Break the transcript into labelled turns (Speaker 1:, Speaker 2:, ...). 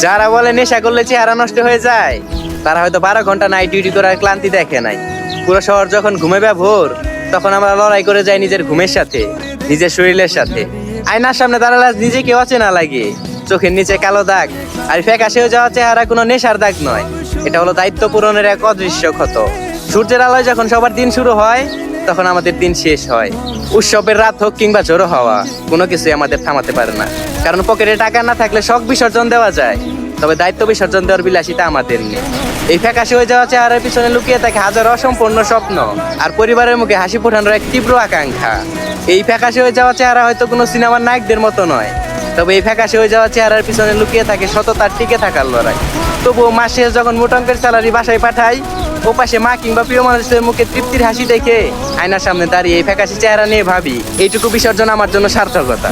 Speaker 1: যারা বলে নেশা করলে চেহারা নষ্ট হয়ে যায়, তারা হয়তো 12 ঘন্টা নাইট ডিউটি করার ক্লান্তি দেখে নাই। পুরো শহর যখন ঘুমাবে ভোর, তখন আমরা লড়াই করে যাই নিজের ঘুমের সাথে, নিজের শরীরের সাথে। আয়নার সামনে দাঁড়ালে নিজেকে অচেনা লাগে, চোখের নিচে কালো দাগ। আর ফ্যাকাশে হয়ে যাওয়া চেহারা কোনো নেশার দাগ নয়, এটা হলো দায়িত্ব পূরণের এক অদৃশ্য ক্ষত। সূর্যের আলোয় যখন সবার দিন শুরু হয়, তখন আমাদের দিন শেষ হয়। উৎসবের রাত হোক কিংবা ঝোড়ো হাওয়া, কোনো কিছুই আমাদের থামাতে পারে না। কারণ পকেটে টাকা না থাকলে শখ বিসর্জন দেওয়া যায়, তবে দায়িত্ব বিসর্জন দেওয়ার বিলাসিতা আমাদের নেই। এই ফ্যাকাশে হয়ে যাওয়া চেহারার পিছনে লুকিয়ে থাকে হাজার অসম্পূর্ণ স্বপ্ন আর পরিবারের মুখে হাসি ফোটানোর এক তীব্র আকাঙ্ক্ষা। এই ফ্যাকাশে হয়ে যাওয়া চেহারা হয়তো কোনো সিনেমার নায়কদের মতো নয়, তবে এই ফ্যাকাশে হয়ে যাওয়া চেহারার পিছনে লুকিয়ে থাকে সততার টিকে থাকার লড়াই। তবুও মাস শেষ যখন মোটাঙ্কের স্যালারি বাসায় পাঠাই, ও পাশে মা কিংবা প্রিয় মানুষদের মুখে তৃপ্তির হাসি দেখে আয়নার সামনে দাঁড়িয়ে এই ফ্যাকাশে চেহারা নিয়ে ভাবি, এইটুকু বিসর্জন আমার জন্য সার্থকতা।